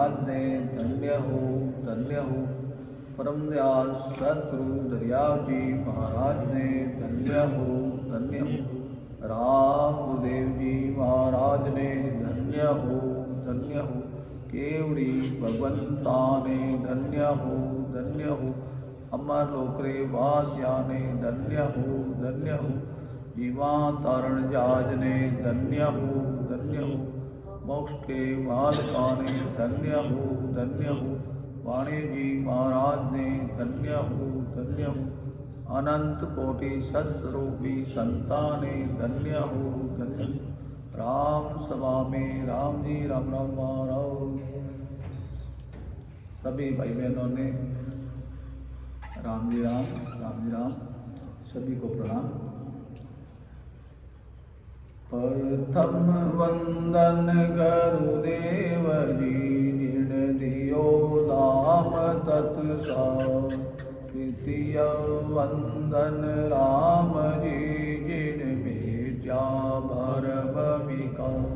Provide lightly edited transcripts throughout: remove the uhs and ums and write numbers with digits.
महाराज ने धन्य हो। परम दयाल सतगुरु दरियाव जी महाराज ने धन्य हो। राम गुरुदेव जी महाराज ने धन्य हो। केवड़ी भगवंता ने धन्य हो। अमर लोकरे वासिया ने धन्य हो। जीवा तारण जहाज ने धन्य हो। मोक्ष के मालका ने धन्य हो। वाणी जी महाराज ने धन्य हो। अनंत कोटि सत्स्वरूपी संता ने धन्य हो। राम सभा में राम जी राम राम। सभी भाई बहनों ने राम जी राम सभी को प्रणाम। प्रथम वंदन गुरुदेव जी जिन दियो नाम तत्सार। द्वितीय वंदन राम जी जिन भेजा भरम विकार।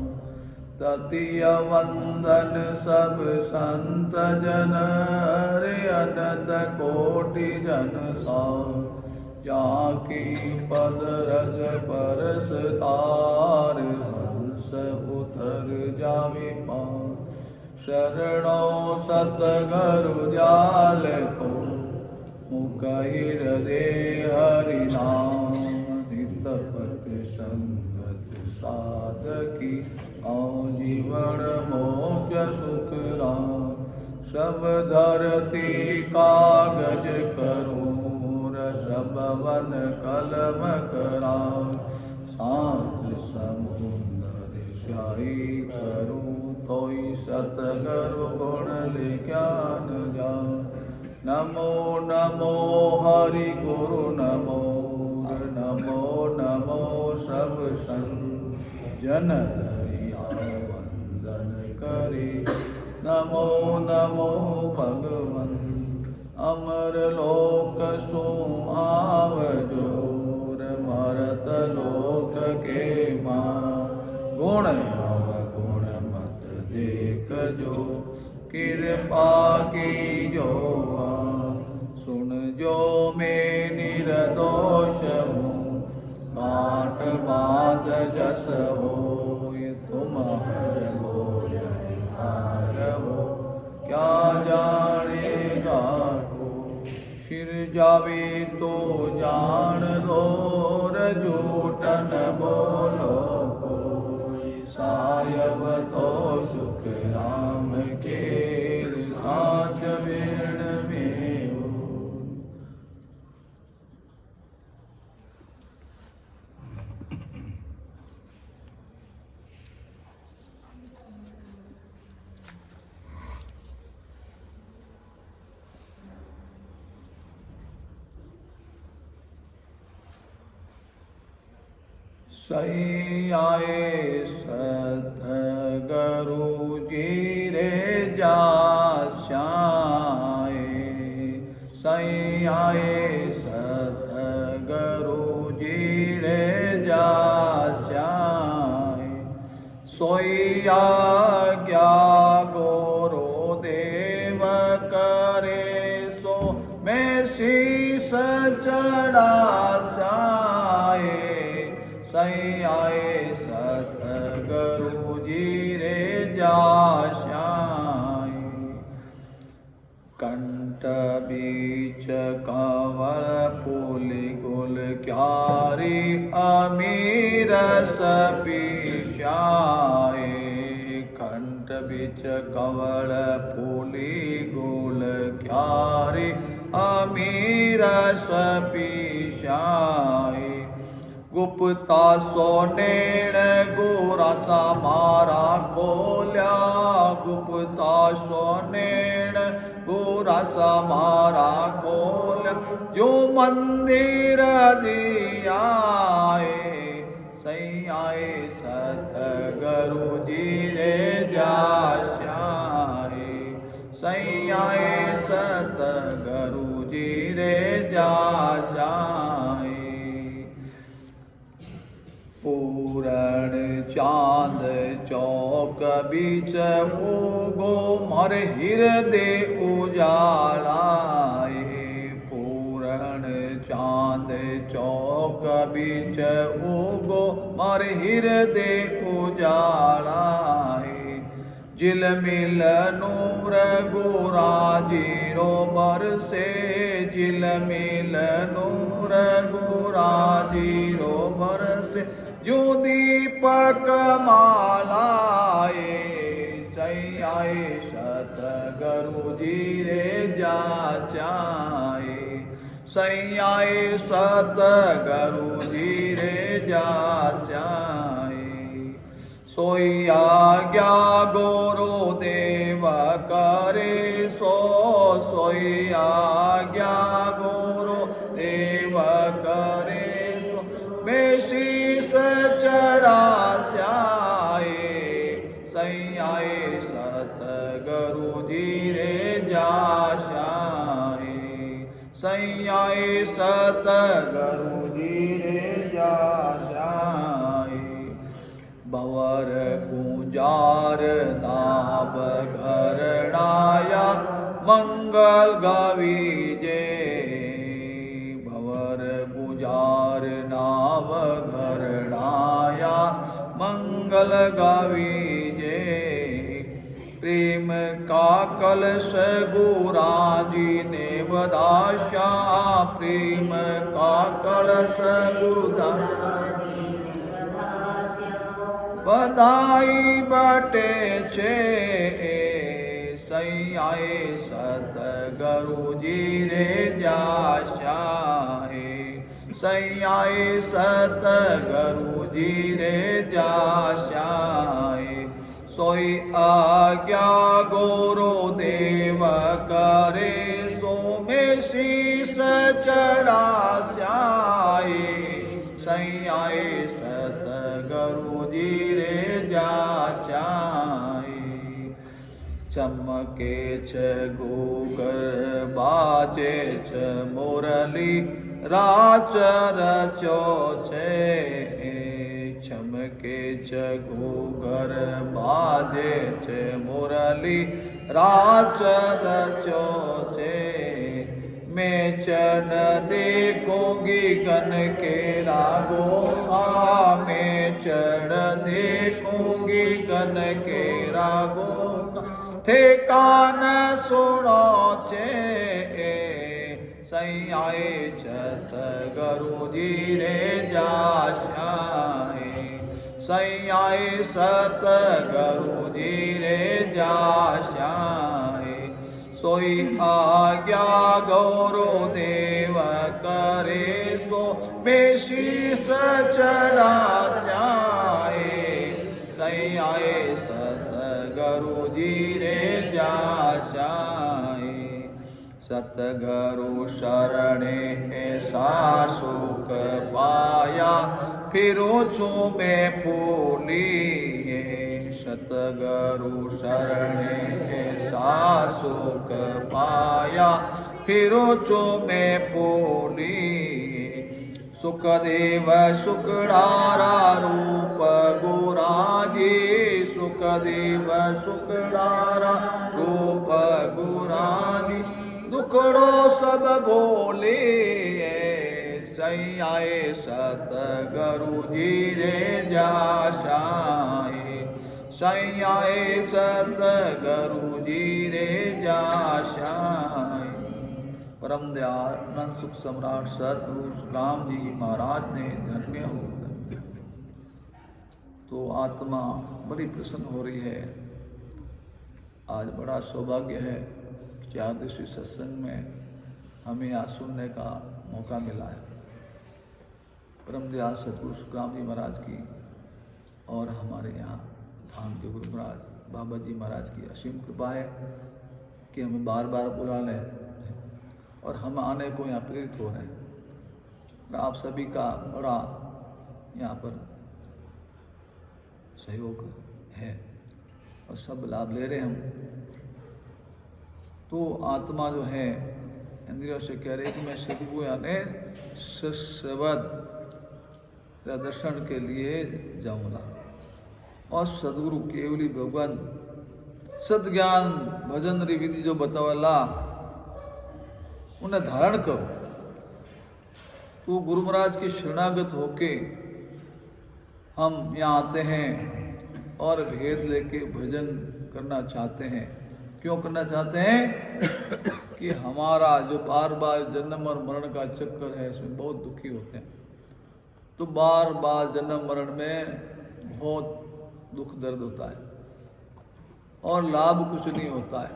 तृतीय वंदन सब संत जन अनंत कोटि जन सार। जाकी पद रज परस तार हंस उतर जावे पार। शरणों सतगुरु जाल को मुकहिर दे हरि नाम। हित पथ संगत साधकी और जीवन मोक्ष सुख राम। सब धरती कागज करूं सब वन कलम कराऊं। शांत समुद्र स्याही करूं कोई सतगुरु गुण ज्ञान जान। नमो नमो हरि गुरु नमो सब संत जन दरिया वंदन करे। नमो भगवन अमर लोक सो आवजोर। मरत लोक के मां गुण अवगुण मत देख जो। कृपा की जो सुन जो मैं निर्दोष हूँ। बाट बात जस हो तुम हर हार हो। क्या जानेगा फिर जावे तो जान लो। झूठन बोलो कोई सायब तो सुख राम के साच वेण में हो। सही आए सतगुरु जी रे जास्याए। सही आए सतगुरु जी रे जास्याए। सोई आज्ञा गुरुदेव करे सो मैं शीस चढ़ासाए। सही आए सतगुरु जी रे जास्याए। कंठ बीच कंवर फूल गुल क्यारी अमीर सपीछाए। कंठ बीच कंवर फूली गुल क्यारी अमीर सपीछाए। गुप्ता सोनेण गोरा सा मारा खोल्या। गुप्ता सोनेण गोरा सा मारा खोल्या। जो मंदिर दियाए। सही आए सतगुरु जी रे जास्याए। सही आए सतगुरु जी रे जास्याए। पूरण चांद चौक बीच उगो मारे हृदय उजालाए। पूरण चांद चौक बीच उगो मारे हृदय उजालाए। झिलमिल नूर गुराजीरो बरसे, झिलमिल नूर गुराजीरो बरसे। जो दीपक मालाए सैयाए सतगुरु जी रे जाचाए। सैयाए सतगुरु जी रे जाचाए। सोई आज्ञा गुरु देव करे सो, सोई आज्ञा गुरु देव करे सो। मैं शीस चढ़ा जाए सैयाए सतगुरु जी रे जाशाए। सैयाए सतगुरु जी रे जाशाए। भंवर गुंजार नाभ घरणाया मंगल गावीजे। भंवर गुंजार नाभ घरणाया मंगल गावीजे। प्रेम का कलश गुराजी ने बदाशा, प्रेम का कलश गुरुदास बधाई बटे छे। सैयाए सतगुरु जी रे जाशाए। सैयाए सतगुरु जी रे जाशाए। सोई आज्ञा गुरु देव करे सो। मैं शीस चढ़ा जाए सैयाए सतगुरु जी रे जाचाए। चमके छ गोगर बाजे छ मुरली राच रचो छे। चमके छ गोगर बाजे छ मुरली राच रचो छे। मैं चढ़ देखूंगी गन के रागों का, मैं चढ़ देखूंगी गन के रागों का। थे कान सुनो छे सैयाए सतगुरु जी रे जाशाए। सैयाए सतगुरु जी रे जाशाए। सोई आज्ञा गुरु देव करे सो। मैं शीस चढ़ा जाए सैयाए सतगुरु जी रे जाशाए। सतगुरु शरणे ऐसा सुख पाया, फिरो छो मैं फूली। सतगुरु शरणे ऐसा सुख पाया, फिरो छो मैं फूली। सुखदेव शुक्रारा रूप गुराजी, सुखदेव शुक्रारा रूप गुराजी। दुखड़ो सब बोले सैयाए सतगुरु जी रे जाशाए। सैयाए सतगुरु जी रे जाशाए। परम दयाल सुख सम्राट सतगुरु राम जी महाराज ने धन्य हो। तो आत्मा बड़ी प्रसन्न हो रही है। आज बड़ा सौभाग्य है कि आदिश्री सत्संग में हमें यहाँ सुनने का मौका मिला है। परम दयाल सतगुरु सुखराम जी महाराज की और हमारे यहाँ धाम के गुरु महाराज बाबा जी महाराज की असीम कृपा है कि हमें बार बार बुला लें और हम आने को यहाँ प्रेरित हो रहे हैं। आप सभी का बड़ा यहाँ पर सहयोग है और सब लाभ ले रहे हैं हम। तो आत्मा जो है इंद्रियों से कह रहे कि मैं सदगुरु यानी सशबद दर्शन के लिए जाऊँगा और सदगुरु केवली भगवान सत ज्ञान भजन री विधि जो बतावला उन्हें धारण करो। तो गुरु महाराज की शरणागत होके हम यहाँ आते हैं और भेद लेके भजन करना चाहते हैं। क्यों करना चाहते हैं? कि हमारा जो बार बार जन्म और मरण का चक्कर है इसमें बहुत दुखी होते हैं। तो बार बार जन्म मरण में बहुत दुख दर्द होता है और लाभ कुछ नहीं होता है।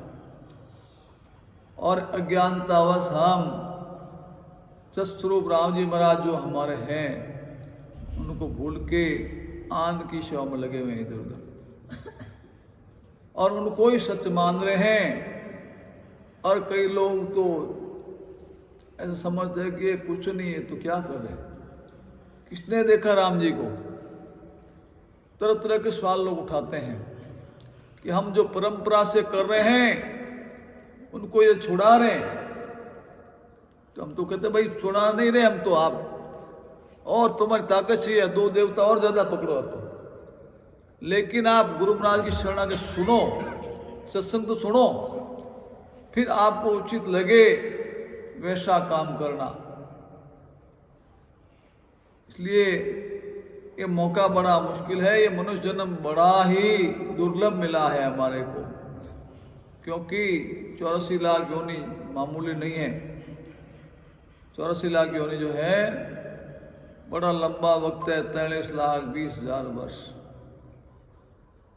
और अज्ञानतावश हम सतस्वरूप राम जी महाराज जो हमारे हैं उनको भूल के आन की सेवा में लगे हुए इधर उधर और उनको ही सच मान रहे हैं। और कई लोग तो ऐसा समझते हैं कि ये कुछ नहीं है तो क्या कर रहे। किसने देखा राम जी को? तरह तरह के सवाल लोग उठाते हैं कि हम जो परंपरा से कर रहे हैं उनको ये छुड़ा रहे हैं। तो हम तो कहते भाई छुड़ा नहीं रहे हम तो, आप और तुम्हारी ताकत चाहिए 2 देवता और ज्यादा पकड़ो आप। लेकिन आप गुरु महाराज की शरण के सुनो, सत्संग तो सुनो, फिर आपको उचित लगे वैसा काम करना। इसलिए ये मौका बड़ा मुश्किल है, ये मनुष्य जन्म बड़ा ही दुर्लभ मिला है हमारे को, क्योंकि 84 लाख योनि मामूली नहीं है। 84 लाख योनि जो है बड़ा लंबा वक्त है, 43,20,000 वर्ष।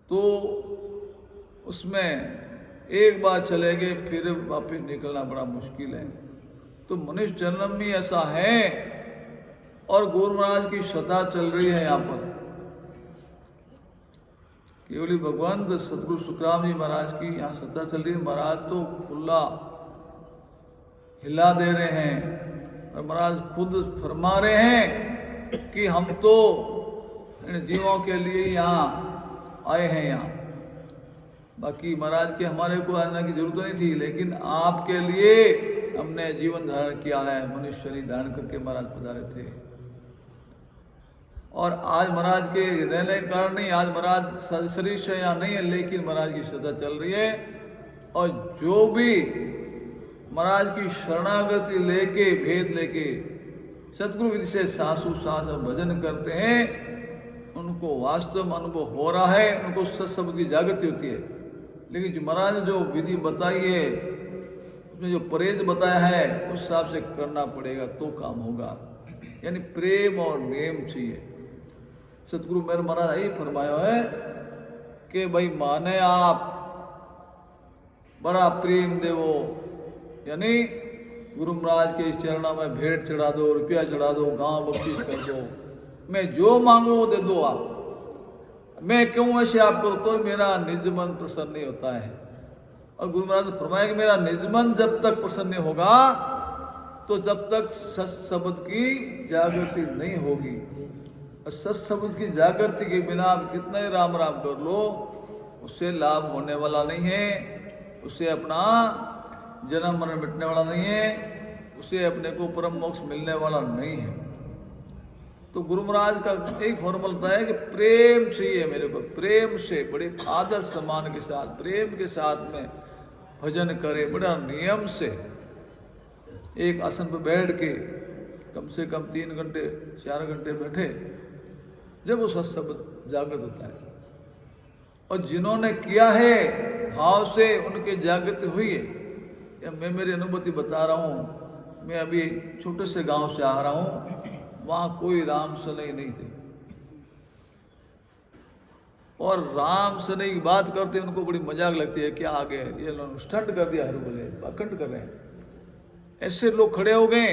तो उसमें एक बार चले गए फिर वापिस निकलना बड़ा मुश्किल है। तो मनुष्य जन्म ही ऐसा है और गुरु महाराज की सदा चल रही है यहाँ पर। केवली भगवंत सतगुरु सुखराम जी महाराज की यहाँ सत्ता चल रही है। महाराज तो खुला हिला दे रहे हैं और महाराज खुद फरमा रहे हैं कि हम तो इन जीवों के लिए यहाँ आए हैं। यहाँ बाकी महाराज के हमारे को आने की जरूरत नहीं थी, लेकिन आपके लिए हमने जीवन धारण किया है। मनुष्य शरीर धारण करके महाराज पधारे थे और आज महाराज के रहने के कारण नहीं, आज महाराज शरीर से यहाँ नहीं है, लेकिन महाराज की सदा चल रही है। और जो भी महाराज की शरणागति लेके भेद लेके सतगुरु विधि से सासु सास भजन करते हैं उनको वास्तव में अनुभव हो रहा है, उनको सत्शब्द की जागृति होती है। लेकिन जो महाराज ने जो विधि बताई है उसमें जो परहेज बताया है उस हिसाब से करना पड़ेगा तो काम होगा। यानी प्रेम और नेम चाहिए। सतगुरु मेरे महाराज यही फरमाया है कि भाई माने आप बड़ा प्रेम देवो, यानी गुरु महाराज के चरणों में भेंट चढ़ा दो, रुपया चढ़ा दो, गांव बख्शीश कर दो, मैं जो मांगू वो दे दो आप। मैं क्यों ऐसे आप करो तो मेरा निज मन प्रसन्न नहीं होता है। और गुरु महाराज ने फरमाया कि मेरा निज मन जब तक प्रसन्न नहीं होगा तो जब तक सत्शब्द की जागृति नहीं होगी। और सत्शब्द की जागृति के बिना आप कितना ही राम राम कर लो उससे लाभ होने वाला नहीं है, उससे अपना जन्म मरण मिटने वाला नहीं है, उसे अपने को परम मोक्ष मिलने वाला नहीं है। तो गुरु महाराज का एक फॉर्मूला बताया कि प्रेम चाहिए मेरे को, प्रेम से बड़े आदर सम्मान के साथ प्रेम के साथ में भजन करे, बड़ा नियम से एक आसन पर बैठ के कम से कम 3 घंटे 4 घंटे बैठे, जब वो सत्शब्द जागृत होता है। और जिन्होंने किया है भाव से उनके जागृति हुई है। या मैं मेरी अनुभूति बता रहा हूँ, मैं अभी छोटे से गांव से आ रहा हूँ, वहाँ कोई राम सनई नहीं थे और राम सनई की बात करते उनको बड़ी मजाक लगती है, क्या आ गए ये लोग स्टंट कर दिया, हर बोले पाखंड कर रहे हैं। ऐसे लोग खड़े हो गए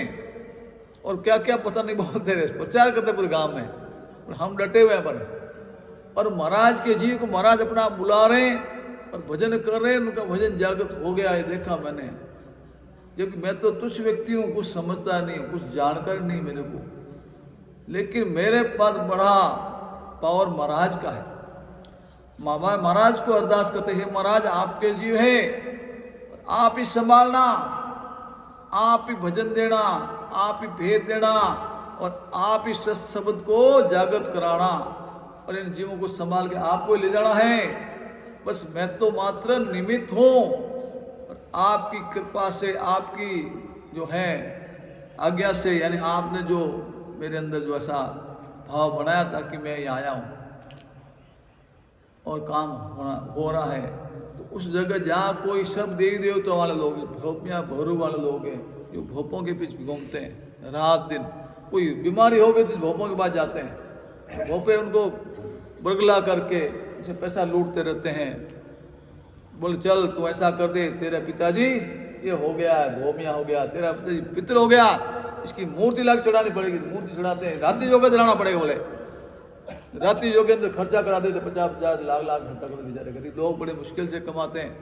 और क्या क्या पता नहीं बोलते रहे, प्रचार करते पूरे गांव में और हम डटे हुए हैं पर। और महाराज के जी को महाराज अपना बुला रहे हैं और भजन कर रहे हैं, उनका भजन जागृत हो गया है, देखा मैंने। जबकि मैं तो तुच्छ व्यक्ति हूँ, कुछ समझता नहीं हूँ, कुछ जानकारी नहीं मेरे को, लेकिन मेरे पास बड़ा पावर महाराज का है। महाराज को अरदास करते हैं, महाराज आपके जीव है, आप ही संभालना, आप ही भजन देना, आप ही भेद देना और आप ही शब्द को जागृत कराना और इन जीवों को संभाल के आपको ले जाना है। बस मैं तो मात्र निमित्त हूँ, आपकी कृपा से, आपकी जो है आज्ञा से, यानी आपने जो मेरे अंदर जो ऐसा भाव बनाया था कि मैं यहाँ आया हूँ और काम हो रहा है। तो उस जगह जहाँ कोई सब देवी देवता वाले लोग हैं, भोपियाँ भोरू वाले लोग हैं, जो भोपों के पीछे घूमते हैं रात दिन, कोई बीमारी हो गई तो भोपों के पास जाते हैं, भोपे उनको बरगला करके उनसे पैसा लूटते रहते हैं। बोले चल तू ऐसा कर दे, तेरे पिताजी ये हो गया है, भोमिया हो गया, तेरा पिताजी पितर हो गया, इसकी मूर्ति लाके चढ़ानी पड़ेगी। मूर्ति चढ़ाते हैं, रात्रि योग दिलाना पड़ेगा। बोले रात्रि योग के अंदर खर्चा करा देते, 50-50 लाख खर्चा कर बेचारे गरीब लोग बड़े मुश्किल से कमाते हैं,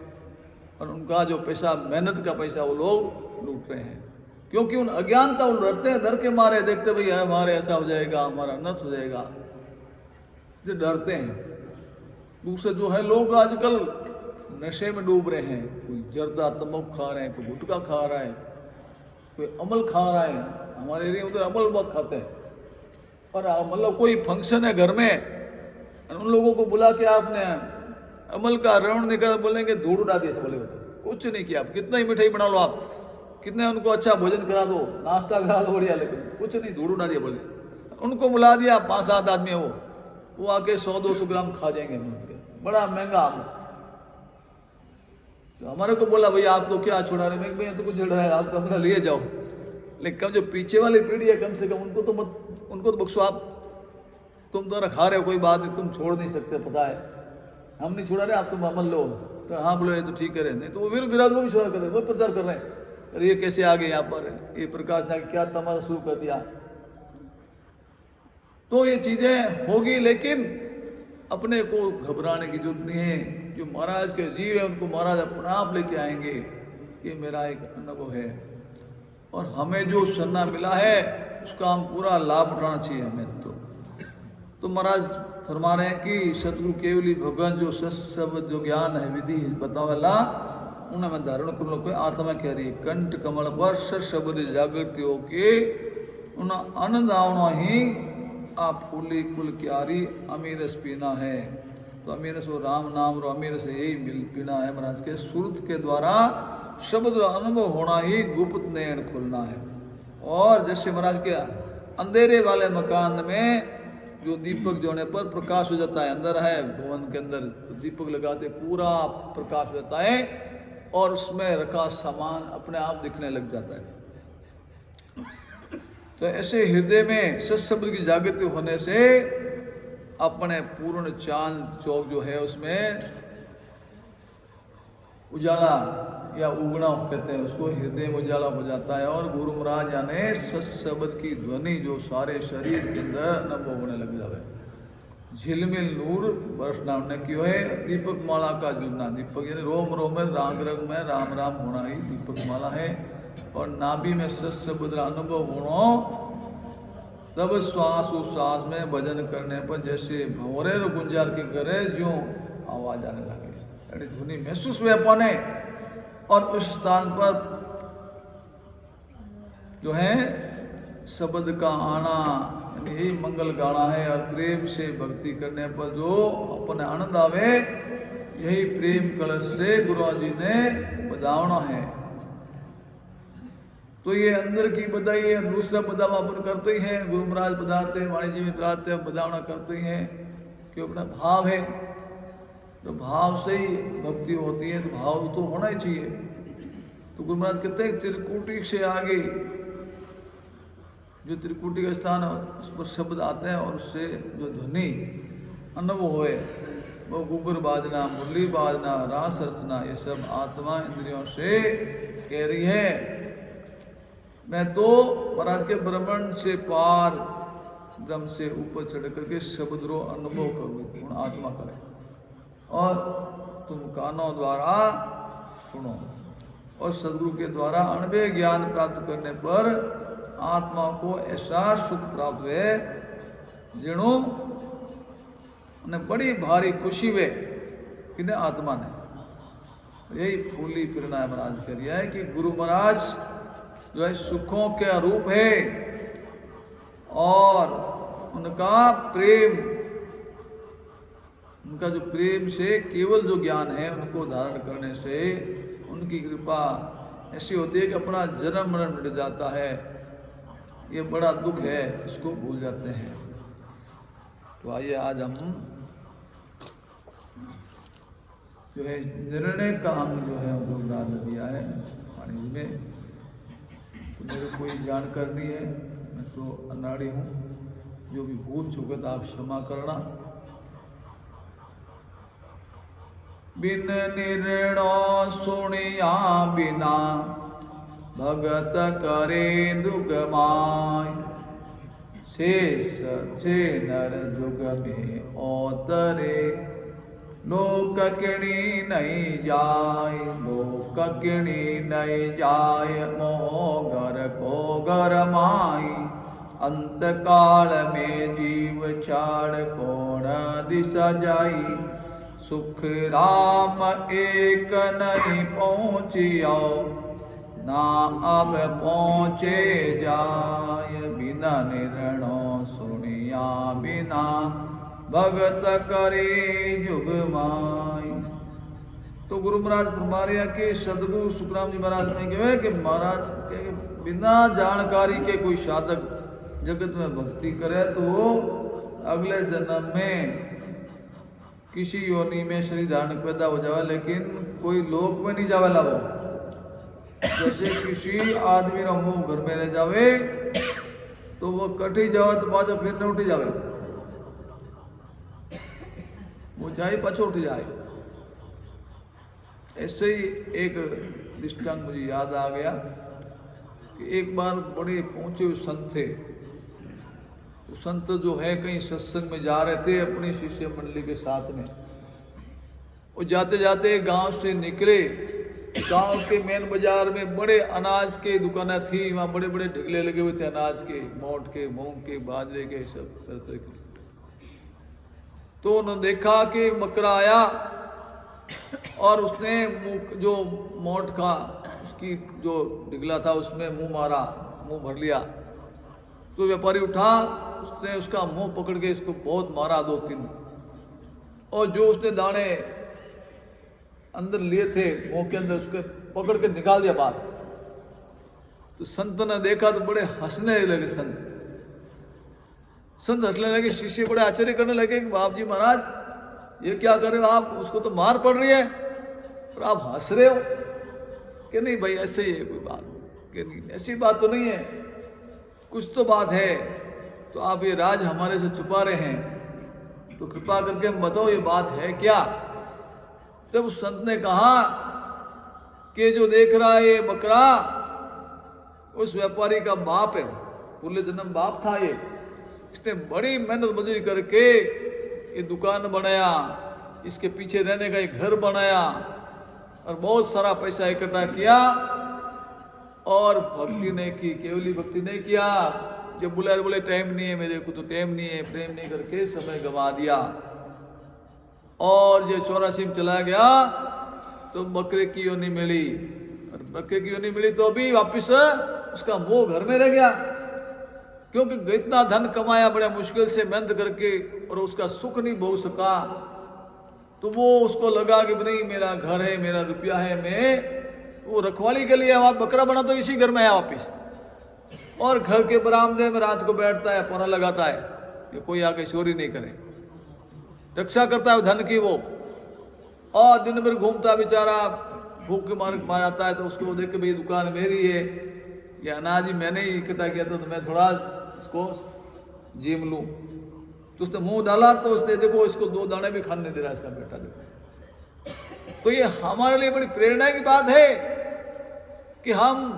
और उनका जो पैसा, मेहनत का पैसा वो लोग लूट रहे हैं। क्योंकि उन अज्ञानता, उन डरते हैं, डर के मारे देखते भाई हमारे ऐसा हो जाएगा, हमारा अनर्थ हो जाएगा, जो डरते हैं। दूसरे जो है लोग आजकल नशे में डूब रहे हैं, कोई जर्दा तम्बाकू खा रहे हैं, कोई गुटखा खा रहा है, कोई अमल खा रहा है। हमारे एरिया उधर अमल बहुत खाते हैं। और मतलब कोई फंक्शन है घर में, उन लोगों को बुला के आपने अमल का रण निकल, बोलेंगे धूड़ उड़ा दिया से, बोले कुछ नहीं किया, आप कितना ही मिठाई बना लो, आप कितने उनको अच्छा भोजन करा दो, नाश्ता करा दो बढ़िया, लेकिन कुछ नहीं, धूड़ उड़ा दिया। बोले उनको बुला दिया, 5-7 आदमी है वो आके 100-200 ग्राम खा जाएंगे, बड़ा महंगा आम। तो हमारे को बोला भैया आप तो क्या छुड़ा रहे, मैं भैया तो कुछ छुड़ा है, आप तो अपना लिए जाओ, लेकिन कम जो पीछे वाली पीढ़ी है कम से कम उनको तो मत, उनको तो बख्शो आप, तुम तो खा रहे हो कोई बात नहीं, तुम छोड़ नहीं सकते, पता है हम नहीं छुड़ा रहे, आप तुम अमल लो। तो हाँ बोले तो ठीक है, नहीं तो वो फिर विराट को भी छोड़ा कर रहे, वो प्रचार कर रहे हैं, अरे ये कैसे आ गए यहाँ पर, ये प्रकाश ने क्या तमाशा शुरू कर दिया। तो ये चीजें होगी, लेकिन अपने को घबराने की जरूरत नहीं है। जो महाराज के जीव है उनको महाराज अपने आप लेके आएंगे, ये मेरा एक अनुभव है। और हमें जो सन्ना मिला है उसका हम पूरा लाभ उठाना चाहिए हमें। तो महाराज फरमा रहे हैं कि सतगुरु केवली भगवान जो सब जो ज्ञान है विधि बतावेला उन्हें मैं धारण कर लो। कोई आत्मा कह रही है कंठ कमल पर शब्द जागृति हो के उन आनंद आवना ही आप फूली कुल क्यारी अमीरस पीना है। तो अमीरस वो राम नाम रो अमीरस यही मिल पीना है महाराज के सुरत के द्वारा शब्द अनुभव होना ही गुप्त नयन खुलना है। और जैसे महाराज के अंधेरे वाले मकान में जो दीपक जोड़ने पर प्रकाश हो जाता है, अंदर है भवन के अंदर तो दीपक लगाते पूरा प्रकाश हो जाता है और उसमें रखा सामान अपने आप दिखने लग जाता है। तो ऐसे हृदय में सत्शब्द की जागृति होने से अपने पूर्ण चांद चौक जो है उसमें उजाला या उगना कहते हैं उसको, हृदय में उजाला हो जाता है। और गुरु महाराज यानी सत्शब्द की ध्वनि जो सारे शरीर के अंदर अनुभव होने लग जाए। झिलमिल नूर बरसना होने क्यों है, दीपक माला का जुड़ना। दीपक यानी रोम रोम में राग रंग में राम राम होना ही दीपक माला है। और नाभि में सत्शब्द अनुभव होना, तब श्वास उश्वास में भजन करने पर जैसे भंवरे गुंजार के करे ज्यों आवाज आने लगे, यानी ध्वनि महसूस हुए अपने। और उस स्थान पर जो है शब्द का आना यानी यही मंगल गाना है। और प्रेम से भक्ति करने पर जो अपने आनंद आवे, यही प्रेम कलश से गुरु जी ने बजावना है। तो ये अंदर की बधाई है, दूसरा बदावा अपन करते ही हैं, गुरु महाराज बधाते हैं, वाणी जी में बधाते हैं, बधावना करते ही हैं कि अपना भाव है। तो भाव से ही भक्ति होती है, तो भाव तो होना ही चाहिए। तो गुरु महाराज कहते हैं त्रिकुटी से आगे जो त्रिकुटी का स्थान है उस पर शब्द आते हैं और उससे जो ध्वनि अनुभव होए वो गुगर बाजना, मुरली बाजना, रास रचना, ये सब आत्मा इंद्रियों से कह रही है मैं तो महाराज के ब्रह्मांड से पार, ब्रह्म से ऊपर चढ़ करके शब्द रो अनुभव करो, आत्मा करे। और तुम कानों द्वारा सुनो और सदगुरु के द्वारा अनबे ज्ञान प्राप्त करने पर आत्मा को ऐसा सुख प्राप्त हुए जिनो ने बड़ी भारी खुशी हुए कि आत्मा ने। यही फूली फिरना है महाराज कह रिया है कि गुरु महाराज जो है सुखों के रूप है और उनका प्रेम उनका जो प्रेम से केवल जो ज्ञान है उनको धारण करने से उनकी कृपा ऐसी होती है कि अपना जन्म मरण मिट जाता है। ये बड़ा दुख है, इसको भूल जाते हैं। तो आइए आज हम जो है निर्णय का अंग जो है गुरुनाथ ने दिया है वाणी में। तो मेरे कोई जानकारी नहीं है, मैं तो अनाड़ी हूँ, जो भी भूल चुके तो आप क्षमा करना। बिन निर्णय सुनिया बिना भगत करे दुगमाय, शेष छे नर जुग में अवतरे, लोक किणी नहीं जाय, लोक किणी नहीं जाय, मोह घर को घर माई, अंत काल में जीव छाड़ कौन दिशा जाई, सुख राम एक नहीं पहुँचियो, ना अब पहुँचे जाय, बिना निर्णय सुनिया बिना भगत करे जुग माई। तो गुरु महाराज फरमाया कि सदगुरु सुखराम जी महाराज ने कहे कि महाराज के बिना जानकारी के कोई साधक जगत में भक्ति करे तो वो अगले जन्म में किसी योनि में शरीर धारण पैदा हो जावे, लेकिन कोई लोक में नहीं जावेला। वो जैसे किसी आदमी नो मुंह घर में रह जावे तो वो कटी जावे तो बाजो फिर न उठी जावे, वो जाए पाछो उठ जाए। ऐसे ही एक दृष्टांत मुझे याद आ गया कि एक बार बड़े पहुंचे हुए संत थे। वो संत जो है कहीं सत्संग में जा रहे थे अपनी शिष्य मंडली के साथ में। वो जाते जाते गांव से निकले, गांव के मेन बाजार में बड़े अनाज के दुकानें थी, वहाँ बड़े बड़े ढिगले लगे हुए थे अनाज के, मोट के, मूंग के, बाजरे के, सब तरह के। तो उन्होंने देखा कि बकरा आया और उसने मुंह जो मोट का उसकी जो ढिगला था उसमें मुंह मारा, मुंह भर लिया। तो व्यापारी उठा, उसने उसका मुंह पकड़ के इसको बहुत मारा 2-3, और जो उसने दाने अंदर लिए थे मुंह के अंदर उसको पकड़ के निकाल दिया बाहर। तो संत ने देखा तो बड़े हंसने लगे। संत हंसने लगे, शिष्य बड़े आश्चर्य करने लगे कि बाप जी महाराज ये क्या कर रहे हो आप, उसको तो मार पड़ रही है और आप हंस रहे हो। कि नहीं भाई ऐसे ही है कोई बात, कि नहीं ऐसी बात तो नहीं है, कुछ तो बात है। तो आप ये राज हमारे से छुपा रहे हैं, तो कृपा करके हम बताओ ये बात है क्या। तब उस संत ने कहा कि जो देख रहा है ये बकरा उस व्यापारी का बाप है, पूर्व जन्म बाप था ये। इसने बड़ी मेहनत मजदूरी करके ये दुकान बनाया, इसके पीछे रहने का एक घर बनाया और बहुत सारा पैसा इकट्ठा किया और भक्ति नहीं की, केवली भक्ति नहीं किया। जब बोले टाइम नहीं है मेरे को, तो टाइम नहीं है, प्रेम नहीं करके समय गंवा दिया। और जो 84 में चला गया तो बकरे की योनि मिली, और बकरे की योनि मिली तो अभी वापिस उसका मुंह घर में रह गया, क्योंकि इतना धन कमाया बड़े मुश्किल से मेहनत करके और उसका सुख नहीं भोग सका। तो वो उसको लगा कि नहीं मेरा घर है, मेरा रुपया है, मैं वो रखवाली के लिए वहाँ बकरा बना तो इसी घर में आया वापिस, और घर के बरामदे में रात को बैठता है, पौना लगाता है कि कोई आके चोरी नहीं करे, रक्षा करता है धन की वो। और दिन भर घूमता बेचारा, भूख के मार जाता है। तो उसको देख के भाई दुकान मेरी है, ये अनाज ही मैंने ही इकट्ठा किया था, तो मैं थोड़ा इसको जीम लूं। तो उसने मुंह डाला तो उसने देखो इसको 2 दाने भी खाने दे रहा है इसका बेटा, देखो। तो ये हमारे लिए बड़ी प्रेरणा की बात है कि हम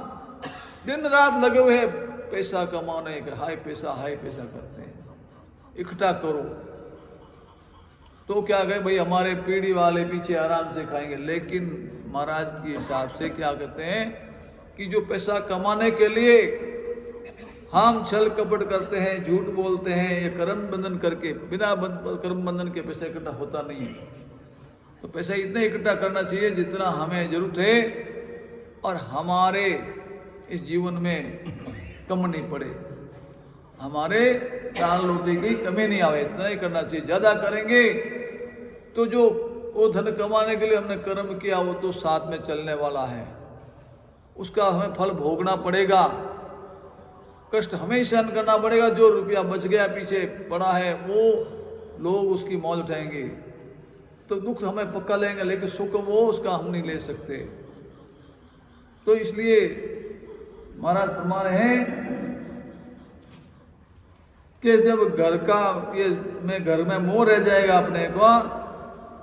दिन रात लगे हुए हैं पैसा कमाने के, हाई पैसा करते हैं, इकट्ठा करो। तो क्या कहे भाई हमारे पीढ़ी वाले पीछे आराम से खाएंगे, लेकिन महाराज के हिसाब से क्या कहते हैं कि जो पैसा कमाने के लिए हम छल कपट करते हैं, झूठ बोलते हैं, ये कर्म बंधन करके, बिना कर्म बंधन के पैसा इकट्ठा होता नहीं है। तो पैसा इतना इकट्ठा करना चाहिए जितना हमें जरूरत है और हमारे इस जीवन में कम नहीं पड़े, हमारे दाल रोटी की कमी नहीं आवे, इतना ही करना चाहिए। ज़्यादा करेंगे तो जो वो धन कमाने के लिए हमने कर्म किया वो तो साथ में चलने वाला है, उसका हमें फल भोगना पड़ेगा, कष्ट हमें ही सहन करना पड़ेगा। जो रुपया बच गया पीछे पड़ा है वो लोग उसकी मौज उठाएंगे, तो दुख हमें पक्का लेंगे, लेकिन सुख वो उसका हम नहीं ले सकते। तो इसलिए महाराज फरमा रहे हैं कि जब घर का ये में घर में मोह रह जाएगा अपने को,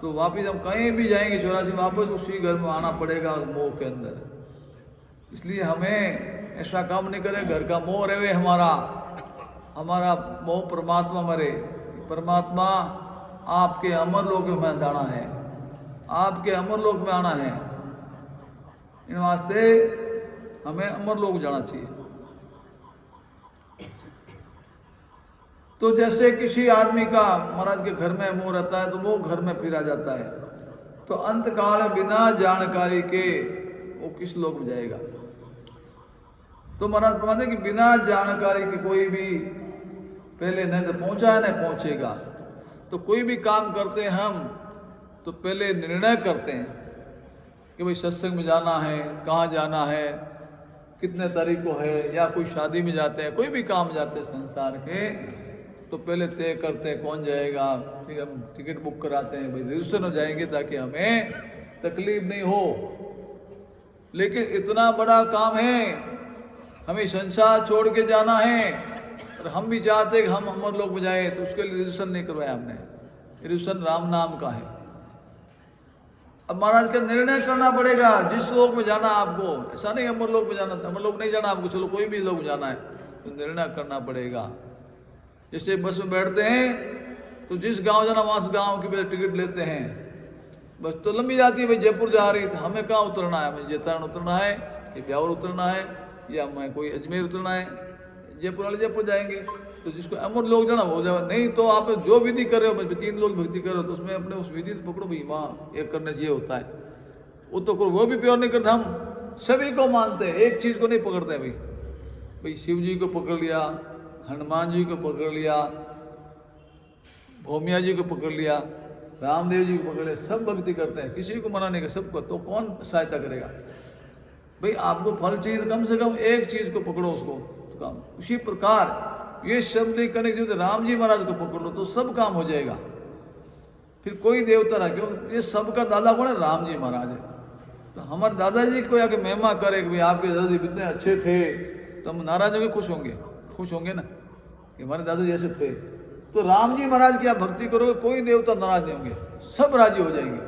तो वापिस हम कहीं भी जाएंगे 84 वापस उसी घर में आना पड़ेगा उस मोह के अंदर। इसलिए हमें ऐसा काम नहीं करें घर का मोह रहे, हमारा मोह परमात्मा मरे। परमात्मा आपके अमर लोक में जाना है, आपके अमर लोक में आना है, इन वास्ते हमें अमर लोक जाना चाहिए। तो जैसे किसी आदमी का महाराज के घर में मोह रहता है तो वो घर में फिर आ जाता है, तो अंत काल बिना जानकारी के वो किस लोक में जाएगा। तो महाराज फरमाते कि बिना जानकारी के कोई भी पहले न तो पहुंचा है न पहुंचेगा। तो कोई भी काम करते हैं हम तो पहले निर्णय करते हैं कि भाई सत्संग में जाना है, कहाँ जाना है, कितने तारीख को है, या कोई शादी में जाते हैं, कोई भी काम जाते हैं संसार के, तो पहले तय करते हैं कौन जाएगा, फिर हम टिकट बुक कराते हैं, भाई रजिस्टर में जाएंगे ताकि हमें तकलीफ नहीं हो। लेकिन इतना बड़ा काम है, हमें संसार छोड़ के जाना है और हम भी चाहते हैं कि हम अमर लोक में जाए, तो उसके लिए रजिस्ट्रेशन नहीं करवाया हमने। रजिस्ट्रेशन राम नाम का है। अब महाराज का निर्णय करना पड़ेगा जिस लोक में जाना आपको, ऐसा नहीं अमर लोक में जाना, अमर लोक नहीं जाना आपको, चलो कोई भी लोक जाना है तो निर्णय करना पड़ेगा। जैसे बस में बैठते हैं तो जिस गांव जाना वहां से गांव की टिकट लेते हैं, बस तो लंबी जाती है, भाई जयपुर जा रही, तो हमें कहाँ उतरना है, हमें जैतारण उतरना है कि ब्यावर उतरना है, या मैं कोई अजमेर उतरना है, जयपुर वाले जयपुर जाएंगे। तो जिसको अमर लोग जाना हो जाए, नहीं तो आप जो विधि कर रहे हो, 3 लोग भक्ति कर रहे हो, तो उसमें अपने उस विधि पकड़ो भाई, वहाँ एक करने से ये होता है, वो तो वो भी प्योर नहीं करते। हम सभी को मानते हैं, एक चीज़ को नहीं पकड़ते हैं। भाई शिव जी को पकड़ लिया, हनुमान जी को पकड़ लिया, भौमिया जी को पकड़ लिया, रामदेव जी को पकड़ लिया, सब भक्ति करते हैं, किसी को मना नहीं कर, सबको। तो कौन सहायता करेगा भाई? आपको फल चाहिए तो कम से कम एक चीज़ को पकड़ो, उसको तो काम। उसी प्रकार ये शब्द नहीं करने की, राम जी महाराज को पकड़ लो तो सब काम हो जाएगा। फिर कोई देवता रहा, क्यों? ये सबका दादा कौन है? राम जी महाराज है। तो हमारे दादाजी को आके महिमा करे कि भाई आपके दादाजी कितने अच्छे थे, तो हम नाराज होंगे, खुश होंगे ना कि हमारे दादाजी ऐसे थे। तो राम जी महाराज की आप भक्ति करोगे, कोई देवता नाराज नहीं होंगे, सब राजी हो जाएंगे।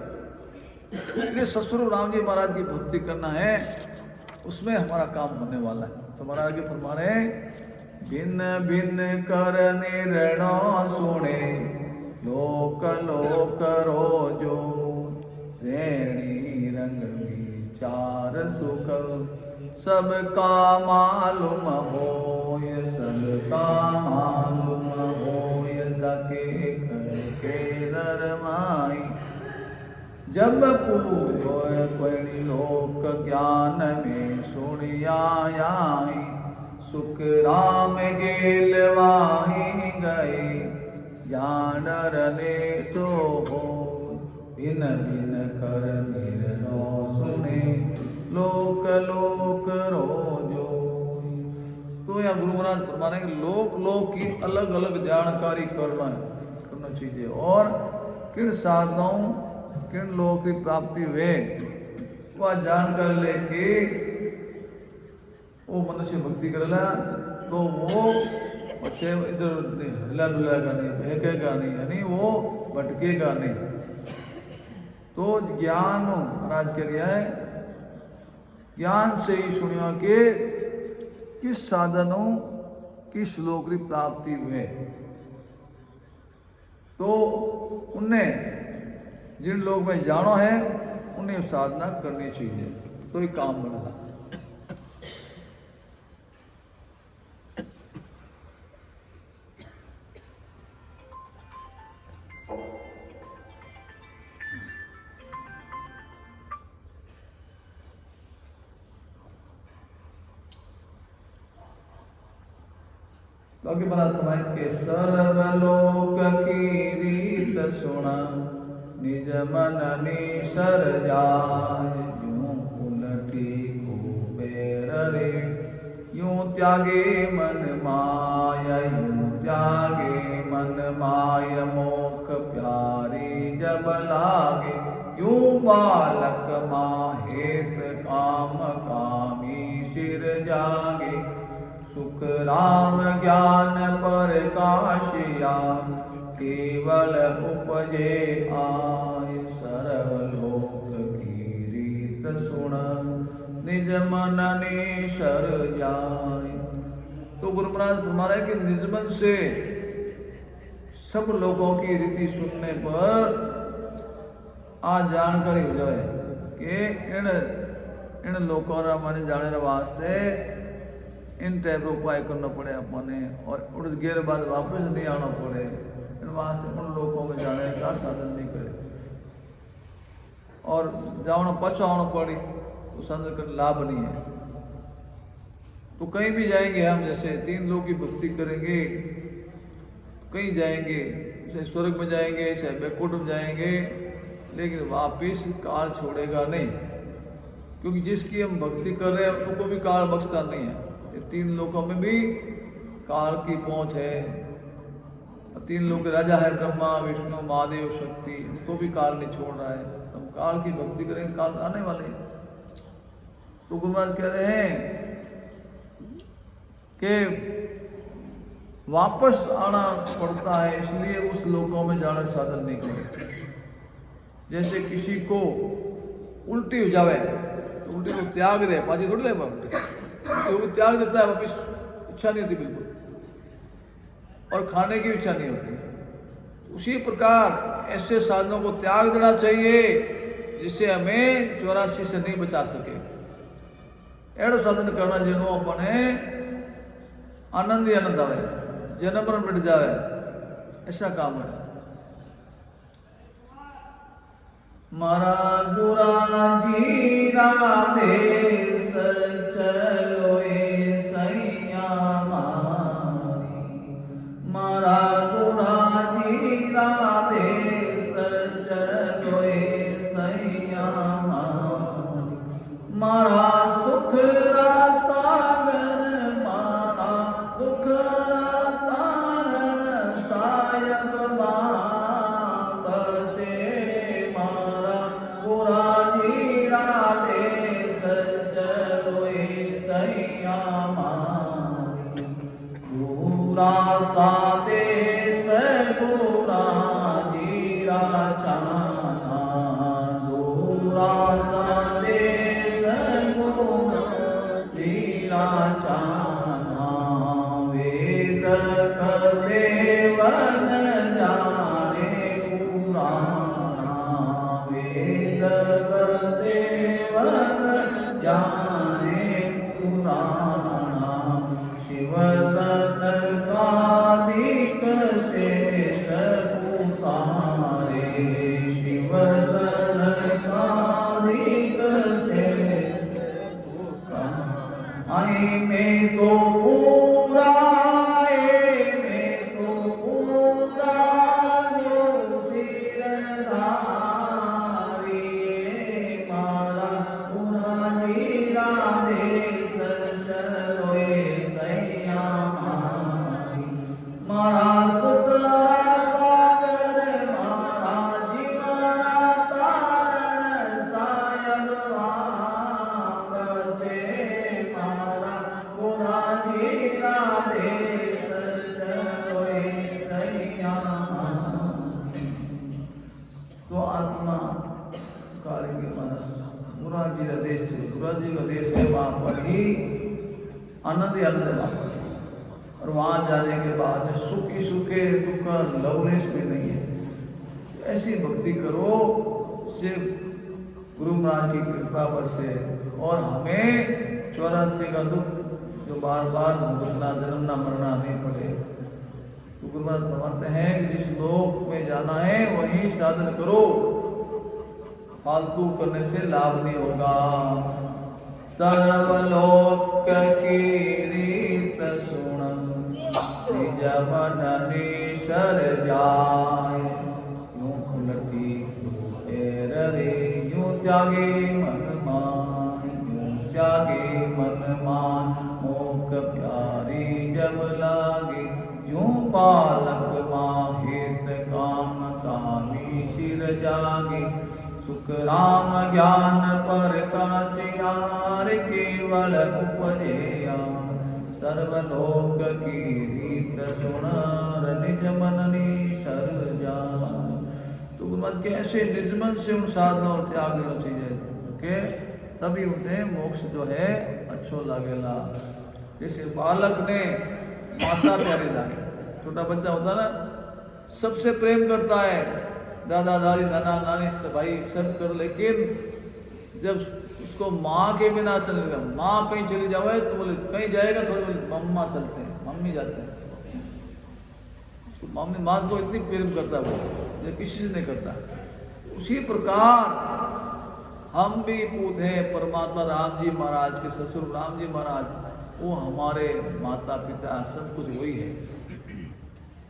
इसलिए ससुर राम जी महाराज की भक्ति करना है, उसमें हमारा काम होने वाला है। तो महाराज के फरमा रहे, भिन्न भिन्न कर निर्णय सुने, लोक लोक रोजो, रेणी रंग विचार सुख, सबका मालूम होय, सबका मालूम होय, दके करके नरमाई, जब पूजो कोई लोक ज्ञान में सुनियाई, सुख राम गेल वाही गए, ज्ञान रने जो हो, भिन भिन कर निर्णय सुने, लोक लोक रोजो। तो यहाँ गुरु महाराज फरमा रहे हैं लोक लोक की अलग अलग जानकारी करना चाहिए, और किन साधनों किन लोक की प्राप्ति हुए वह जानकर लेके वो मनुष्य भक्ति करेगा, तो वो बच्चे इधर हिला डुलाएगा नहीं, बहकेगा नहीं, यानी वो भटकेगा नहीं। तो ज्ञान महाराज के लिए है, ज्ञान से ही सुनियो कि किस साधनों किस लोक की प्राप्ति हुए, तो उनने जिन लोग में जानो है उन्हें साधना करनी चाहिए, तो ही काम बनेगा। बाकी बना तुम्हारे के सर्वलोक की रीत सुना, निज मन निसर जाय। यूं उलटी कुबेर रे यूं त्यागे मन माया। यूं त्यागे मन माया मोख प्यारी जब लागे। यूं बालक माहेत काम कामी सिर जागे। सुख राम ज्ञान प्रकाशिया केवल उपजे आय। सर्वलोक की रीत सुन निज मन निसर जाय। तो गुरु महाराज फरमा रहे कि निज मन से सब लोगों की रीति सुनने पर आज जानकारी हो जाए कि इन लोगों रा मन जाने वास्ते इन टाइप उपाय करना पड़े अपने और उस गेर बाद वापस नहीं आना पड़े। इन वास्ते उन लोगों में जाने का साधन नहीं करे और जाना पछो आना पड़ी तो समझ कर लाभ नहीं है। तो कहीं भी जाएंगे हम, जैसे 3 लोग की भक्ति करेंगे, कहीं जाएंगे, चाहे स्वर्ग में जाएंगे चाहे बैकुंठ में जाएंगे, लेकिन वापिस काल छोड़ेगा नहीं, क्योंकि जिसकी हम भक्ति कर रहे हैं उनको भी काल बख्शता नहीं है। ये 3 लोगों में भी काल की पहुंच है। 3 लोग राजा है, ब्रह्मा विष्णु महादेव शक्ति, उनको भी काल नहीं छोड़ रहा है। हम काल की भक्ति करेंगे, काल आने वाले हैं। तो गुरु महाराज कह रहे हैं कि वापस आना पड़ता है, इसलिए उस लोकों में जाने साधन नहीं करें। जैसे किसी को उल्टी हो जावे तो उल्टी को त्याग दे, पाची थोड़ी दे, तो त्याग देता है, वापिस इच्छा नहीं होती बिल्कुल, और खाने की इच्छा नहीं होती। उसी प्रकार ऐसे साधनों को त्याग देना चाहिए जिससे हमें 84 से नहीं बचा सके। एड़ो साधन करना जिन्हों अपने आनंद ही आनंद आवे, जन्म मरण मिट जावे, ऐसा काम है। मारा गुरा जी राधेश चलो सैया मारी। मारा गुरा जी राधेश चलो सैया मारी। मारा सुख सागर मारा दुख तारण सायब बसे। मारा गुरा जी राधेश चलो सैया मारी। गुरा सादेश गुरा जी राचाना। गुरा सादेश गुरा जी राचाना। वेद देवन जाने पुराना। वेद देवन जाने पुराना। शिव सनकादिक शेष पुकारे। शिव सनकादिक शेष पुकारे। आई में तो पूरा जी का देश है, वहाँ पर ही आनंद ही आनंद है। और वहाँ जाने के बाद सुख ही सुख है, दुख का लवलेस भी नहीं है। ऐसी भक्ति करो से गुरु महाराज की कृपा बरसे और हमें 84 का दुख जो बार बार भुगतना, जन्मना मरना नहीं पड़े। तो गुरु महाराज फरमाते हैं कि जिस लोक में जाना है वही साधन करो, फालतू करने से लाभ नहीं होगा। सर्वलोक की रीत सुन निज मन निसर जाय। यूं उलटी त्यागे मन मान, त्यागे मन मान, मोक प्यारी जब लागे, यूं बालक माहित काम कामी सिर जागे, सुख राम ज्ञान पर काच यार, केवल उपजेया सर्वलोक की रीत सुनर, निज मननी सर जान। तो गुरुमत के ऐसे निजमन से उन साधनों और त्याग देना चाहिए के तभी उन्हें मोक्ष जो है अच्छो लागेला। जैसे बालक ने माता प्यारी जाने, छोटा बच्चा होता ना सबसे प्रेम करता है, दादा दादी नाना नानी सब भाई सब कर, लेकिन जब उसको माँ के बिना चलेगा, माँ कहीं चली जाए तो बोले कहीं जाएगा, थोड़े बोले मम्मा चलते हैं, मम्मी जाते हैं। उसको मम्मी माँ को इतनी प्रेम करता है वो, ये किसी से नहीं करता। उसी प्रकार हम भी पूत हैं परमात्मा राम जी महाराज के, ससुर राम जी महाराज, वो हमारे माता पिता सब कुछ वही है।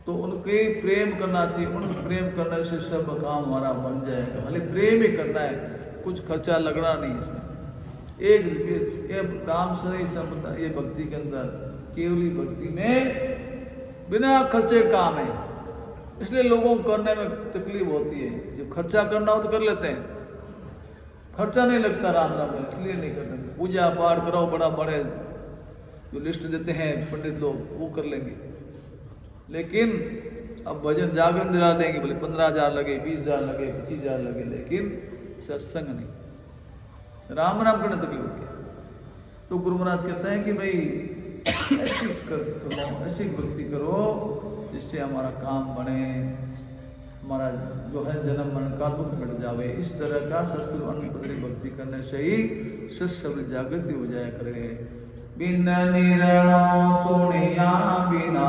तो उनके प्रेम करना चाहिए, उनको प्रेम करने से सब काम हमारा बन जाएगा। भले प्रेम ही करना है, कुछ खर्चा लगना नहीं इसमें। एक राम से ही संबंध, ये भक्ति के अंदर केवली भक्ति में बिना खर्चे काम है, इसलिए लोगों को करने में तकलीफ होती है। जब खर्चा करना हो तो कर लेते हैं, खर्चा नहीं लगता राम नाम में, इसलिए नहीं करते। पूजा पाठ कराओ, बड़ा बड़े जो लिस्ट देते हैं पंडित लोग वो कर लेंगे, लेकिन अब भजन जागरण दिला देंगे, बोले 15,000 लगे, 20,000 लगे, 25,000 लगे, लेकिन सत्संग नहीं, राम नाम करने तकलीफ होती है। तो गुरु महाराज कहते हैं कि भाई ऐसी भक्ति करो जिससे हमारा काम बने, हमारा जो है जन्म मरण का दुख मिट जावे। इस तरह का सस्तु अन्न भक्ति करने से ही सत्सव जागृति हो जाया करे। बिन निरणो सुनिया बिना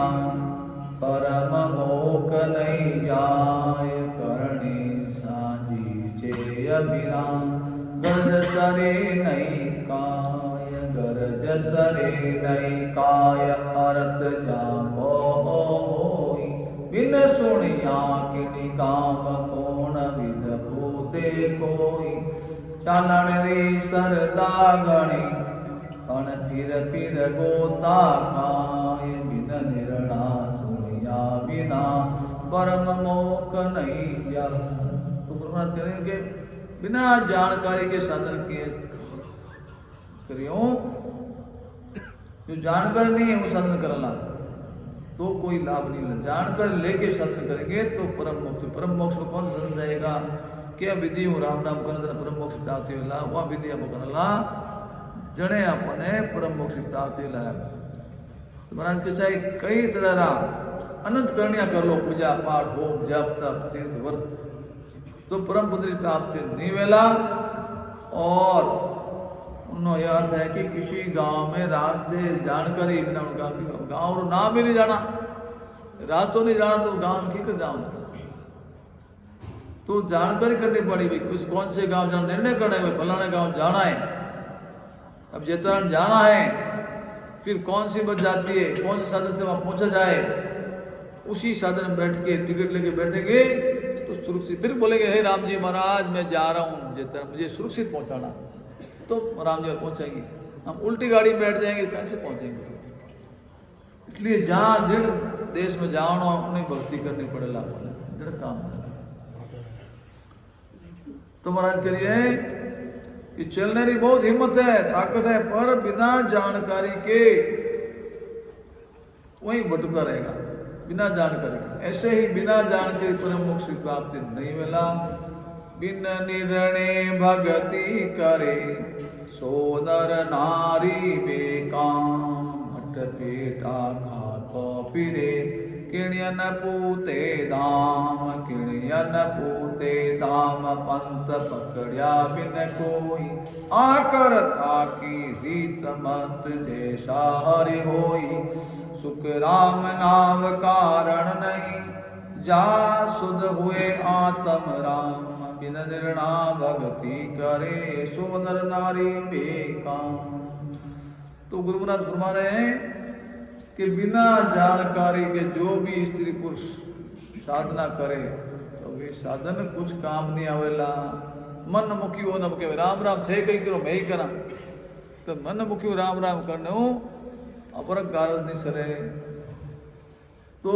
परम मोक नहीं जाय, करणी साजी चे अभिराम गरज सरे नहीं काय, गरज सरे नहीं काय, अर्थ जापो होई, बिन सुनिया किनि काम कोण विद भूते कोई, चालन रे सरदा गणी पण फिर फिर गोता खाय, बिन निर्णा सुनिया बिना परम मोक नहीं जा। तो गुरु महाराज करेंगे बिना जानकारी के साधन किए करियो, जो जानकारी नहीं है वो साधन करना तो कोई लाभ नहीं मिला। जानकर लेके साधन करेंगे तो परम मोक्ष को कौन साधन जाएगा? क्या विधि हूँ राम नाम करना परम मोक्ष प्राप्ति होला, वह विधि आप करला जड़े अपने परम मोक्ष प्राप्ति ला। तो महाराज के चाहे कई तरह रा अनंत करनिया कर लो, पूजा पाठ होम जप तप तीर्थ व्रत, तो परम पुत्री प्राप्ति नहीं वेला। और उन्होंने यह अर्थ है कि किसी गांव में रास्ते जानकारी बिना गांव और नाम भी नहीं जाना, रास्तों नहीं जाना, तो गांव की कर जाओ तो जानकारी करनी पड़ी भाई कुछ कौन से गांव जाना, निर्णय करना है भाई फलाने गांव जाना है। अब जैतरण जाना है, फिर कौन सी बस जाती है, कौन से साधन से वहां पहुंचा जाए, उसी साधन में बैठ के टिकट लेके बैठेंगे तो सुरक्षित। फिर बोलेंगे हे राम जी महाराज मैं जा रहा हूँ जैतरण, मुझे सुरक्षित पहुंचाना, तो राम जी पहुंचाएंगे। हम उल्टी गाड़ी में बैठ जाएंगे कैसे पहुंचेंगे? इसलिए जहाँ दृढ़ देश में जाओ उन्हें भक्ति करनी पड़ेगा, दृढ़ काम। तो महाराज करिए कि चलने की बहुत हिम्मत है, ताकत है, पर बिना जानकारी के वही भटकता रहेगा, बिना जानकारी। ऐसे ही बिना जानकारी परम मोक्ष की प्राप्ति नहीं मिला। बिन निर्णय भगति करे सो नर नारी बेकाम, भट पेटा खातो फिरे किणयन पूते धाम, किणयन पूते धाम, पंथ पकड़िया बिन कोई, आकर ताकी रीत मत जैसा हरि होई, सुख राम नाम कारण नहीं, जा सुध हुए आत्म राम, बिन निर्णा भक्ति करे सो नर नारी बेकाम। तो गुरु महाराज फरमा रहे हैं कि बिना जानकारी के जो भी स्त्री पुरुष साधना करे तो वे साधन कुछ काम नहीं आवेला। मन मुखी हो न के राम राम थे कहीं करो मैं ही करा तो मन मुखी राम राम करने हूँ अपरक कारज नहीं सरे तो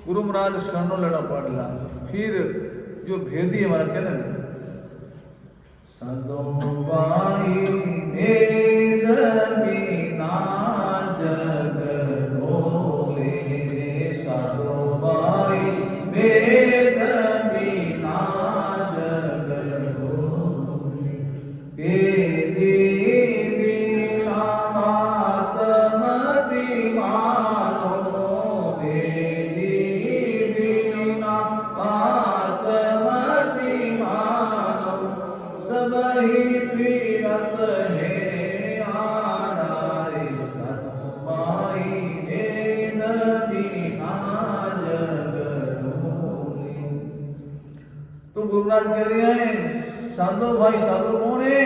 गुरु महाराज शरणों लेना पड़ेगा। फिर जो भेदी हमारा क्या ना साधो भाई भेद बिना जग ढोले साधो भाई भेद बिना जग ढोले भेदी बिना बात मति मानो भेदी बिना बात मति मानो सब ही पीरत है आधारे भाई भेद बिना जग ढोले। तो गुरुराज कह रहे हैं साधो भाई साधो कौन है?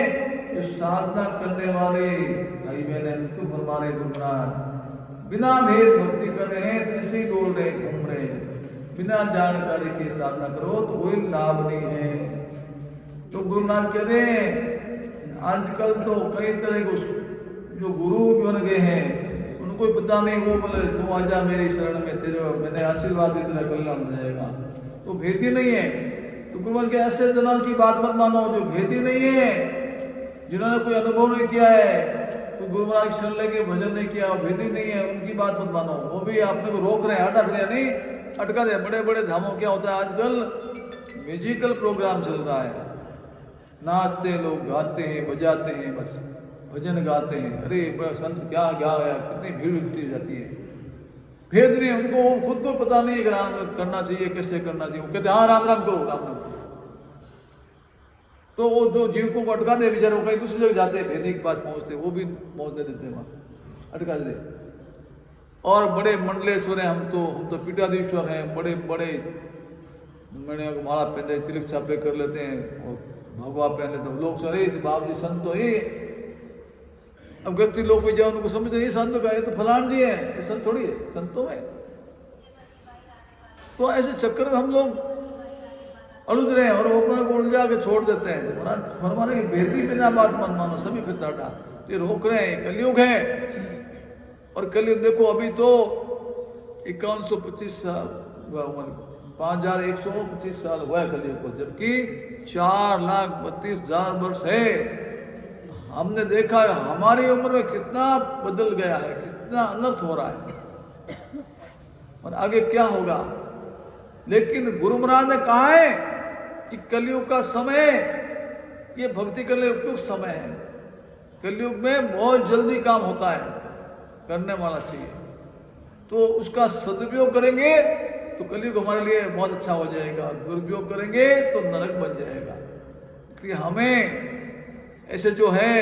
ये साधना करने वाले भाई बहन उनको फरमा रहे गुरुराज बिना भेद भक्ति कर रहे हैं तो ऐसे ही डोल रहे घूम रहे बिना जानकारी के साधना करो तो कोई लाभ नहीं है। तो गुरुनाथ कह रहे हैं आजकल तो कई तरह के जो गुरु बन गए हैं उनको पता नहीं वो बोले तू आजा मेरी शरण में तेरे मैंने आशीर्वाद दी तेरा कल्याण हो जाएगा तो भेदी नहीं है। तो गुरुनाथ के ऐसे जनों की बात मत मानो जो भेदी नहीं है जिन्होंने कोई अनुभव नहीं किया है कोई गुरु महाराज शरण लेके भजन नहीं किया भेदी नहीं है उनकी बात मत मानो। वो भी आपने को रोक रहे हैं अटक रहे नहीं अटका दे। बड़े बड़े धामों क्या होता है आजकल म्यूजिकल प्रोग्राम चल रहा है नाचते लोग गाते हैं बजाते हैं बस भजन गाते हैं अरे बड़ा संत क्या गा गया कितनी भीड़ उठती जाती है भेद नहीं उनको खुद को पता नहीं कि राम करना चाहिए कैसे करना चाहिए वो कहते हाँ राम राम करो राम राम तो वो जो जीव को अटका दे बेचारे वो कहीं दूसरी जगह जाते हैं भेदी के पास पहुंचते वो भी पहुंचने देते वहां अटका दे। और बड़े मंडलेश्वर हैं हम तो पीठाधीश्वर हैं बड़े बड़े मैंने माला पहनते तिलक छापे कर लेते हैं और भगवा पहने तो लोग सर बाप जी संत तो ही अब गृहस्थी लोग भी जाओ उनको समझते ये संत का ये तो फलान जी है ये संत थोड़ी है संतों में। तो ऐसे चक्कर में हम लोग अड़ुज रहे हैं और वो अपने को उलझा के छोड़ देते हैं। तो महाराज फरमाने की भेदी बिना बात मन मानो सभी फिर टाटा ये रोक रहे हैं कलयुग है और कलयुग देखो अभी तो 5125 साल उम्र 5125 साल हुआ है कलयुग को जबकि 4,32,000 वर्ष है। हमने देखा है हमारी उम्र में कितना बदल गया है कितना अनर्थ हो रहा है और आगे क्या होगा। लेकिन गुरु महाराज ने कहा है कि कलयुग का समय ये भक्ति के लिए उपयुक्त समय है। कलयुग में बहुत जल्दी काम होता है करने वाला चाहिए तो उसका सदुपयोग करेंगे तो कलयुग हमारे लिए बहुत अच्छा हो जाएगा दुरुपयोग करेंगे तो नरक बन जाएगा। इसलिए हमें ऐसे जो है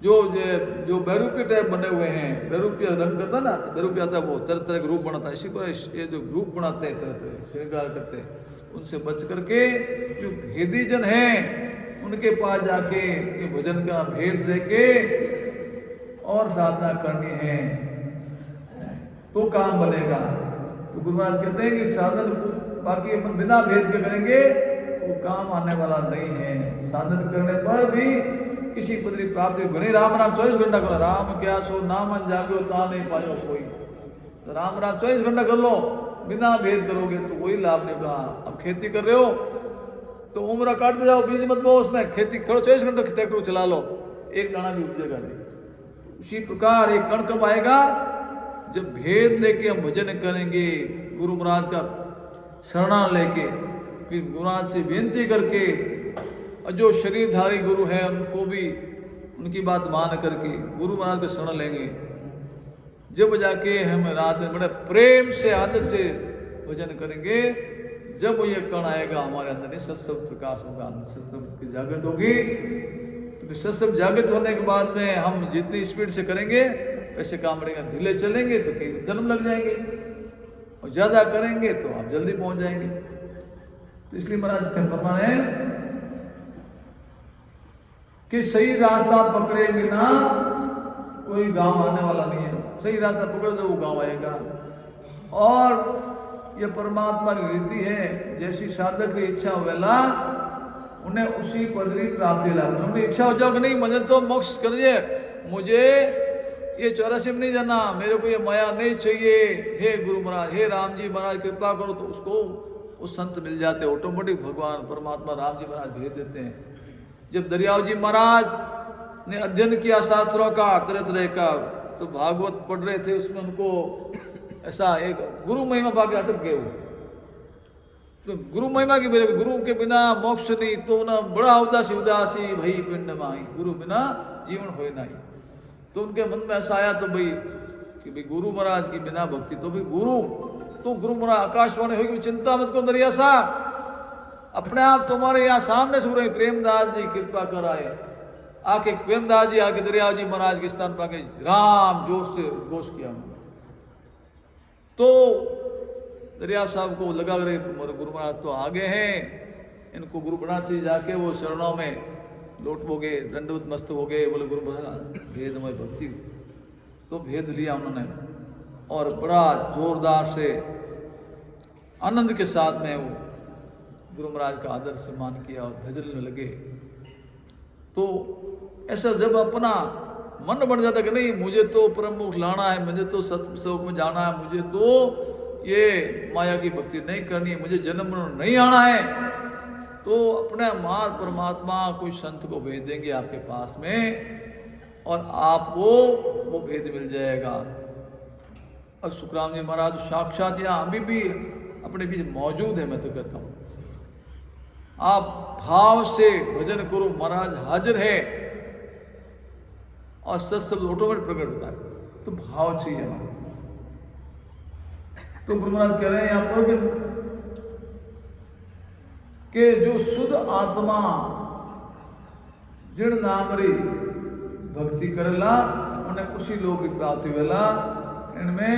जो बैरूपी टाइप बने हुए हैं बैरूपी रंग करता ना बैरूपी आता है वो तरह तरह के रूप बनाता है इसी पर ये जो रूप बनाते हैं तरह तरह श्रृंगार करते हैं उनसे बच करके जो भेदी जन हैं उनके पास जाके ये भजन का भेद देके और साधना करनी है तो काम बनेगा। तो गुरु महाराज कहते हैं कि साधन बाकी अपन बिना भेद के करेंगे वो काम आने वाला नहीं है। साधन करने पर भी किसी पदरी प्राप्ति बने राम राम 24 घंटा करो राम क्या सो नाम जागो ता नहीं पायो कोई। तो राम राम 24 घंटा कर लो बिना भेद करोगे तो कोई लाभ नहीं होगा। अब खेती कर रहे हो तो उम्र काटते जाओ बीज मत बो उसमें खेती करो 24 घंटा ट्रैक्टर चला लो एक दाना भी उपजेगा नहीं। उसी प्रकार एक कण कब आएगा जब भेद लेके हम भजन करेंगे गुरु महाराज का शरणा लेके फिर गुरु महाराज से बेनती करके और जो शरीरधारी गुरु हैं उनको भी उनकी बात मान करके गुरु महाराज का शरण लेंगे जब जाके हम रात में बड़े प्रेम से आदर से भजन करेंगे। जब ये कण आएगा हमारे अंदर सत्सव प्रकाश होगा सत्सव की जागृत होगी। तो सत्सव जागृत होने के बाद में हम जितनी स्पीड से करेंगे वैसे काम बढ़ेगा। ढीले चलेंगे तो कई जन्म लग जाएंगे और ज्यादा करेंगे तो आप जल्दी पहुंच जाएंगे। तो इसलिए महाराज का फरमान है कि सही रास्ता पकड़े बिना कोई गांव आने वाला नहीं है। सही रास्ता पकड़ो तो वो गांव आएगा। और यह परमात्मा की रीति है जैसी साधक की इच्छा वेला उन्हें उसी पदवी प्राप्ति लाभ। उन्हें इच्छा हो जाओ कि नहीं मुझे तो मोक्ष करिए, मुझे ये 84 में नहीं जाना, मेरे को ये माया नहीं चाहिए, हे गुरु महाराज, हे राम जी महाराज कृपा करो, तो उसको वो संत मिल जाते, ऑटोमेटिक भगवान परमात्मा राम जी महाराज भेज देते हैं। जब दरियाव जी महाराज ने अध्ययन किया शास्त्रों का तरह तरह का, तो भागवत पढ़ रहे थे, उसमें उनको ऐसा एक गुरु महिमा पाके अटक गए वो, तो गुरु महिमा की वजह, गुरु के बिना मोक्ष नहीं, तो ना बड़ा उदासी उदासी भई पिंड माई, गुरु बिना जीवन होए नहीं। तो उनके मन में ऐसा आया तो भाई कि भाई गुरु महाराज की बिना भक्ति, तो भाई गुरु, तो गुरु महाराज आकाशवाणी होगी, चिंता मत करो दरिया सा, अपने आप तुम्हारे यहाँ सामने से रहे प्रेमदास जी कृपा कर आए, आके प्रेमदास जी आके दरिया जी महाराज के स्थान पाके राम जोश से घोष किया। तो दरिया साहब को लगा रहे गुरु महाराज तो आगे हैं, इनको गुरु बना चाहिए, जाके वो शरणों में लोट हो गए, दंडवत मस्त हो गए, बोले गुरु महाराज भेदमय भक्ति, तो भेद लिया उन्होंने और बड़ा जोरदार से आनंद के साथ में वो गुरु महाराज का आदर सम्मान किया और भजन में लगे। तो ऐसा जब अपना मन बढ़ जाता कि नहीं मुझे तो प्रमुख लाना है, मुझे तो सत्संग में जाना है, मुझे तो ये माया की भक्ति नहीं करनी है, मुझे जन्म नहीं आना है, तो अपने मार परमात्मा कोई संत को भेज देंगे आपके पास में और आपको वो भेद मिल जाएगा। और सुखराम जी महाराज साक्षात यहाँ अभी भी अपने बीच मौजूद है। मैं तो कहता हूँ आप भाव से भजन करो, महाराज हाजिर है और सत्शब्द ऑटोमेटिक प्रकट होता है, तो भाव चाहिए हमारा। तो गुरु महाराज कह रहे हैं यहाँ पर कि जो शुद्ध आत्मा जिण नामरी भक्ति करेला उन्हें उसी लोग की प्राप्ति वेला, इनमें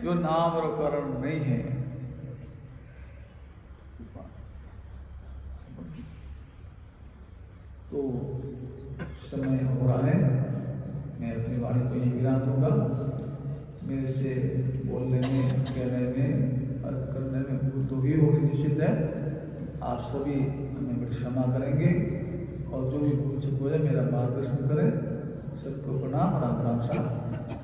जो नाम और कारण नहीं है। तो समय हो रहा है, मैं अपनी वाणी को यही विराम दूंगा। मेरे से बोलने में, कहने में, अर्थ करने में भूल तो ही होगी, निश्चित है। आप सभी हमें बड़ी क्षमा करेंगे और जो भी भूल चुक हो जाए मेरा मार्गदर्शन करें। सबको प्रणाम, राम राम साहब।